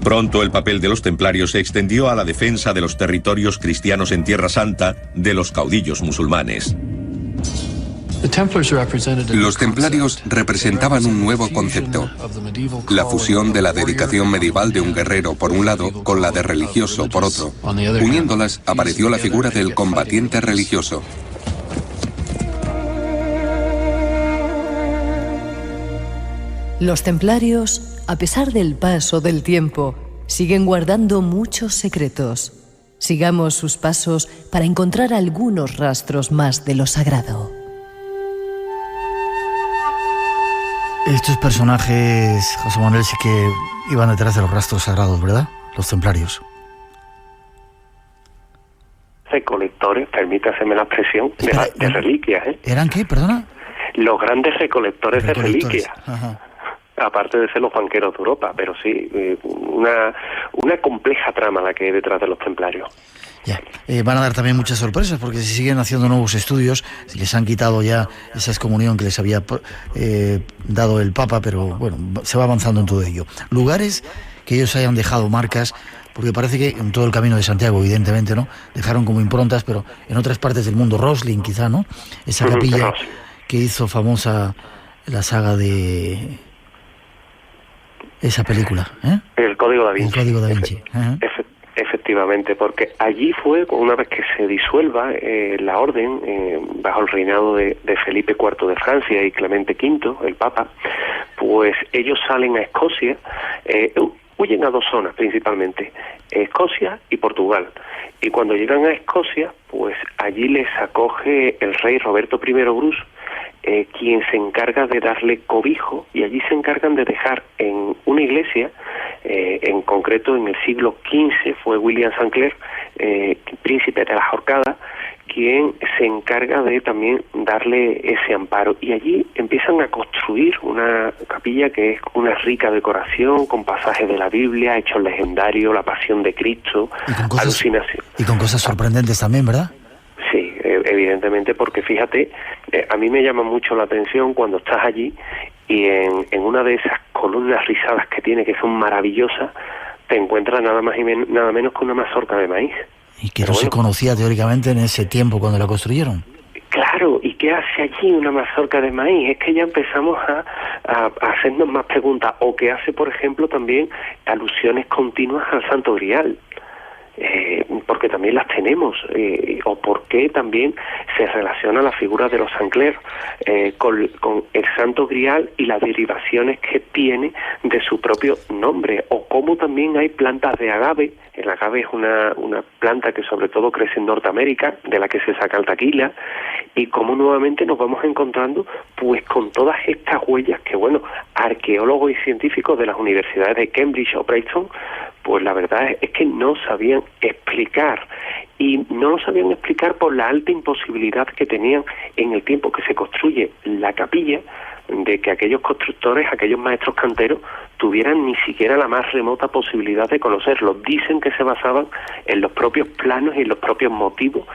Pronto el papel de los templarios se extendió a la defensa de los territorios cristianos en Tierra Santa de los caudillos musulmanes. Los templarios representaban un nuevo concepto, la fusión de la dedicación medieval de un guerrero por un lado con la de religioso por otro. Uniéndolas apareció la figura del combatiente religioso. Los templarios, a pesar del paso del tiempo, siguen guardando muchos secretos. Sigamos sus pasos para encontrar algunos rastros más de lo sagrado. Estos personajes, José Manuel, sí que iban detrás de los rastros sagrados, ¿verdad? Los templarios. Recolectores, permítaseme la expresión, de reliquias, ¿eh? ¿Eran qué, perdona? Los grandes recolectores de reliquias. Ajá. Aparte de ser los banqueros de Europa, pero sí, una compleja trama la que hay detrás de los templarios. Ya, van a dar también muchas sorpresas porque se siguen haciendo nuevos estudios, les han quitado ya esa excomunión que les había dado el Papa, pero bueno, se va avanzando en todo ello. Lugares que ellos hayan dejado marcas, porque parece que en todo el Camino de Santiago, evidentemente, ¿no? Dejaron como improntas, pero en otras partes del mundo, Roslin quizá, ¿no? Esa capilla que hizo famosa la saga de esa película, ¿eh? El Código da Vinci. El Código da Vinci. Efectivamente, porque allí fue, una vez que se disuelva la orden, bajo el reinado de Felipe IV de Francia y Clemente V, el Papa, pues ellos salen a Escocia, huyen a dos zonas principalmente, Escocia y Portugal. Y cuando llegan a Escocia, pues allí les acoge el rey Roberto I Bruce, quien se encarga de darle cobijo, y allí se encargan de dejar en una iglesia, en concreto en el siglo XV fue William St. Clair, príncipe de las Orcadas, quien se encarga de también darle ese amparo. Y allí empiezan a construir una capilla que es una rica decoración, con pasajes de la Biblia, hechos legendarios, la pasión de Cristo, alucinación. Y con cosas sorprendentes también, ¿verdad? Sí, evidentemente, porque fíjate, a mí me llama mucho la atención cuando estás allí y en una de esas columnas rizadas que tiene, que son maravillosas, te encuentras nada más y nada menos que una mazorca de maíz. Y que no se conocía teóricamente en ese tiempo cuando la construyeron. Claro, ¿y qué hace allí una mazorca de maíz? Es que ya empezamos a hacernos más preguntas, o que hace, por ejemplo, también alusiones continuas al Santo Grial. Porque también las tenemos, o por qué también se relaciona la figura de los St. Clair con el Santo Grial y las derivaciones que tiene de su propio nombre, o cómo también hay plantas de agave. El agave es una planta que sobre todo crece en Norteamérica, de la que se saca el tequila, y cómo nuevamente nos vamos encontrando pues con todas estas huellas que, bueno, arqueólogos y científicos de las universidades de Cambridge o Princeton, pues la verdad es que no sabían explicar, y no lo sabían explicar por la alta imposibilidad que tenían en el tiempo que se construye la capilla, de que aquellos constructores, aquellos maestros canteros, tuvieran ni siquiera la más remota posibilidad de conocerlo. Dicen que se basaban en los propios planos y en los propios motivos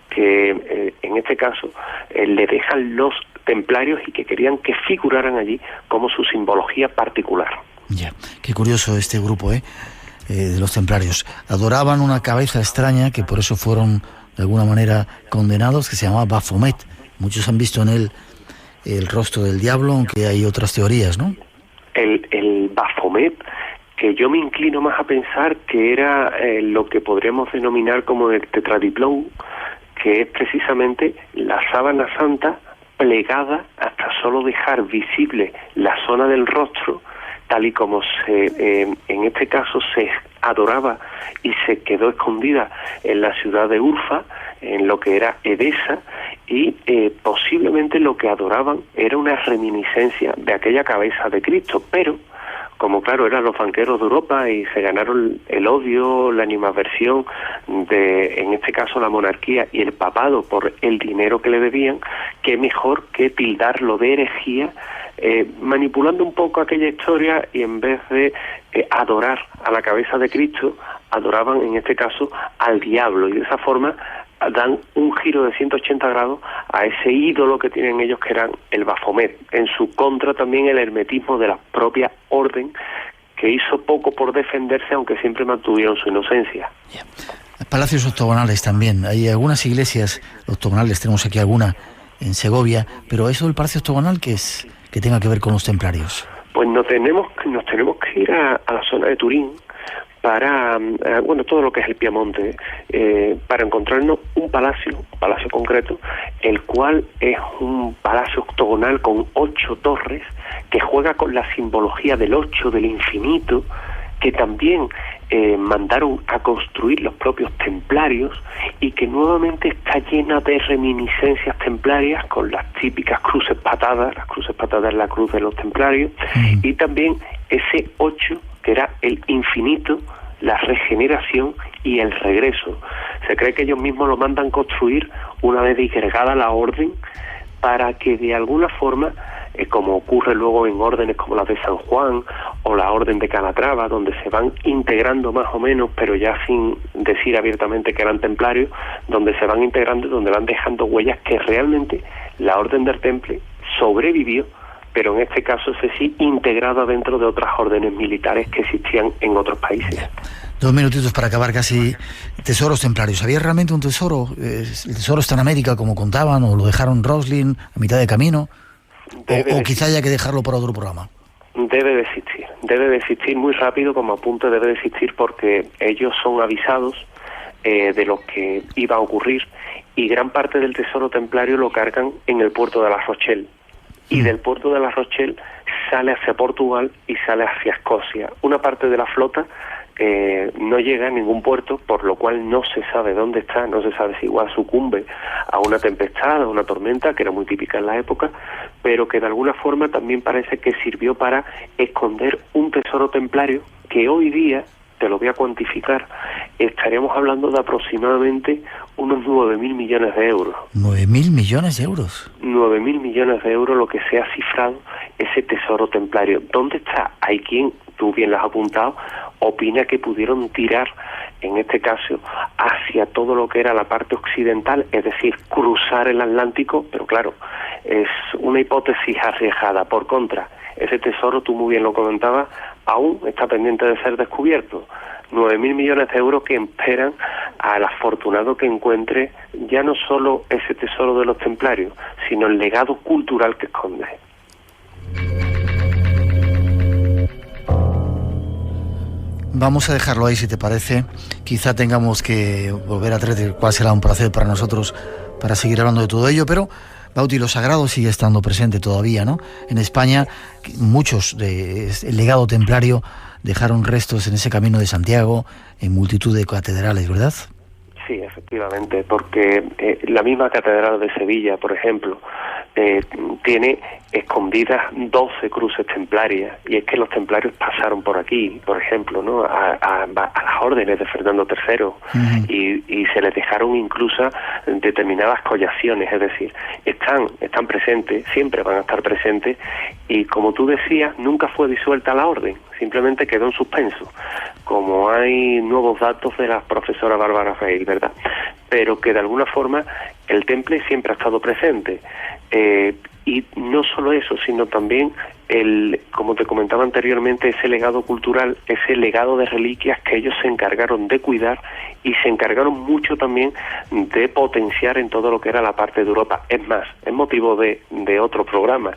que en este caso le dejan los templarios, y que querían que figuraran allí como su simbología particular. Ya, qué curioso este grupo, de los templarios. Adoraban una cabeza extraña, que por eso fueron de alguna manera condenados, que se llamaba Baphomet. Muchos han visto en él el rostro del diablo, aunque hay otras teorías, ¿no? El Baphomet, que yo me inclino más a pensar que era lo que podríamos denominar como el tetradiplón, que es precisamente la sábana santa plegada hasta solo dejar visible la zona del rostro, tal y como en este caso se adoraba y se quedó escondida en la ciudad de Urfa, en lo que era Edesa, y posiblemente lo que adoraban era una reminiscencia de aquella cabeza de Cristo, pero como claro eran los banqueros de Europa y se ganaron el odio, la animadversión de, en este caso, la monarquía y el papado por el dinero que le debían, qué mejor que tildarlo de herejía, manipulando un poco aquella historia, y en vez de adorar a la cabeza de Cristo, adoraban en este caso al diablo, y de esa forma dan un giro de 180 grados a ese ídolo que tienen ellos, que eran el Baphomet. En su contra también el hermetismo de la propia orden, que hizo poco por defenderse, aunque siempre mantuvieron su inocencia. Palacios octogonales también. Hay algunas iglesias octogonales, tenemos aquí alguna en Segovia, pero eso del palacio octogonal, ¿qué es? Que tenga que ver con los templarios. Pues nos tenemos que ir a la zona de Turín, para, todo lo que es el Piamonte, para encontrarnos un palacio concreto, el cual es un palacio octogonal con 8 torres, que juega con la simbología del 8, del infinito, que también mandaron a construir los propios templarios, y que nuevamente está llena de reminiscencias templarias, con las típicas cruces patadas. Las cruces patadas es la cruz de los templarios, y también ese 8, que era el infinito, la regeneración y el regreso. Se cree que ellos mismos lo mandan construir una vez disgregada la orden, para que de alguna forma, como ocurre luego en órdenes como la de San Juan o la orden de Calatrava, donde se van integrando más o menos, pero ya sin decir abiertamente que eran templarios, donde se van integrando, donde van dejando huellas, que realmente la orden del Temple sobrevivió, pero en este caso es sí integrada dentro de otras órdenes militares que existían en otros países. 2 minutitos para acabar casi. Tesoros templarios. ¿Había realmente un tesoro? ¿El tesoro está en América, como contaban, o lo dejaron Roslin a mitad de camino? O quizá haya que dejarlo para otro programa. Debe de existir muy rápido, como apunte, debe de existir, porque ellos son avisados de lo que iba a ocurrir, y gran parte del tesoro templario lo cargan en el puerto de La Rochelle. Y del puerto de La Rochelle sale hacia Portugal y sale hacia Escocia. Una parte de la flota no llega a ningún puerto, por lo cual no se sabe dónde está, no se sabe si igual sucumbe a una tempestad, a una tormenta, que era muy típica en la época, pero que de alguna forma también parece que sirvió para esconder un tesoro templario que hoy día, te lo voy a cuantificar, estaríamos hablando de aproximadamente unos 9.000 millones de euros. ¿9.000 millones de euros? 9.000 millones de euros lo que se ha cifrado ese tesoro templario. ¿Dónde está? Hay quien, tú bien lo has apuntado, opina que pudieron tirar, en este caso, hacia todo lo que era la parte occidental, es decir, cruzar el Atlántico, pero claro, es una hipótesis arriesgada. Por contra, ese tesoro, tú muy bien lo comentabas, aún está pendiente de ser descubierto. 9.000 millones de euros que esperan al afortunado que encuentre ya no solo ese tesoro de los templarios, sino el legado cultural que esconde. Vamos a dejarlo ahí, si te parece. Quizá tengamos que volver a traer cuál será un placer para nosotros para seguir hablando de todo ello, pero Bauti, lo sagrado sigue estando presente todavía, ¿no? En España, muchos del legado templario dejaron restos en ese camino de Santiago, en multitud de catedrales, ¿verdad? Sí, efectivamente, porque la misma catedral de Sevilla, por ejemplo, tiene escondidas 12 cruces templarias, y es que los templarios pasaron por aquí, por ejemplo, ¿no? a las órdenes de Fernando III, y se les dejaron incluso determinadas collaciones, es decir, están presentes, siempre van a estar presentes, y como tú decías, nunca fue disuelta la orden, simplemente quedó en suspenso, como hay nuevos datos de la profesora Bárbara Feil, ¿verdad? Pero que de alguna forma el temple siempre ha estado presente. Y no solo eso, sino también, como te comentaba anteriormente, ese legado cultural, ese legado de reliquias que ellos se encargaron de cuidar y se encargaron mucho también de potenciar en todo lo que era la parte de Europa. Es más, es motivo de otro programa.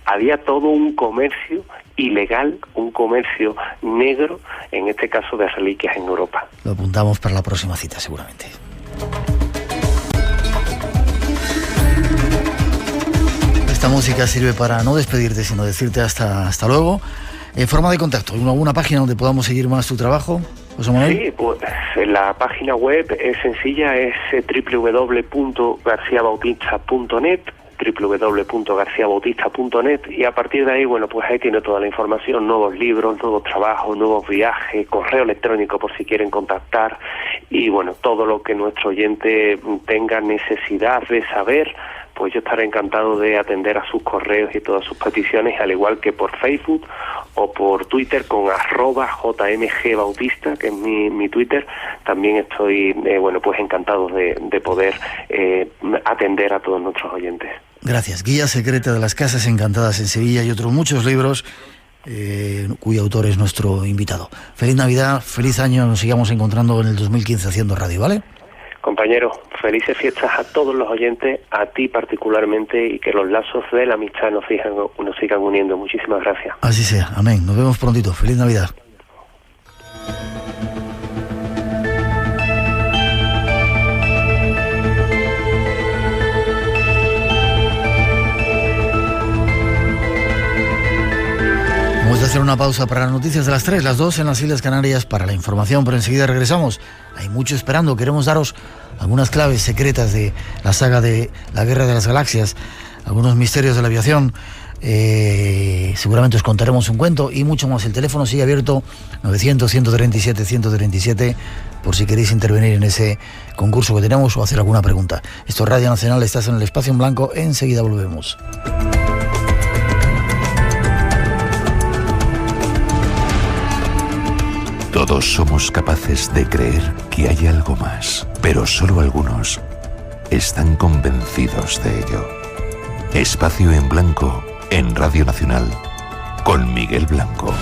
Había todo un comercio ilegal, un comercio negro, en este caso de reliquias en Europa. Lo apuntamos para la próxima cita, seguramente. Esta música sirve para no despedirte, sino decirte hasta luego. En forma de contacto, ¿alguna página donde podamos seguir más tu trabajo, José Manuel? Sí, pues la página web es sencilla, es www.garciabautista.net, www.garciabautista.net, y a partir de ahí, bueno, pues ahí tiene toda la información, nuevos libros, nuevos trabajos, nuevos viajes, correo electrónico por si quieren contactar, y bueno, todo lo que nuestro oyente tenga necesidad de saber, pues yo estaré encantado de atender a sus correos y todas sus peticiones, al igual que por Facebook o por Twitter con @jmgbautista, que es mi Twitter. También estoy, pues encantado de poder atender a todos nuestros oyentes. Gracias. Guía secreta de las Casas Encantadas en Sevilla y otros muchos libros, cuyo autor es nuestro invitado. Feliz Navidad, feliz año, nos sigamos encontrando en el 2015 haciendo radio, ¿vale? Compañero, felices fiestas a todos los oyentes, a ti particularmente, y que los lazos de la amistad nos sigan uniendo. Muchísimas gracias. Así sea, amén. Nos vemos prontito. Feliz Navidad. Vamos a hacer una pausa para las noticias de las 3, las 2 en las Islas Canarias para la información, pero enseguida regresamos. Hay mucho esperando, queremos daros algunas claves secretas de la saga de la Guerra de las Galaxias, algunos misterios de la aviación, seguramente os contaremos un cuento y mucho más. El teléfono sigue abierto, 900-137-137, por si queréis intervenir en ese concurso que tenemos o hacer alguna pregunta. Esto es Radio Nacional, estás en el Espacio en Blanco, enseguida volvemos. Todos somos capaces de creer que hay algo más, pero solo algunos están convencidos de ello. Espacio en Blanco en Radio Nacional con Miguel Blanco.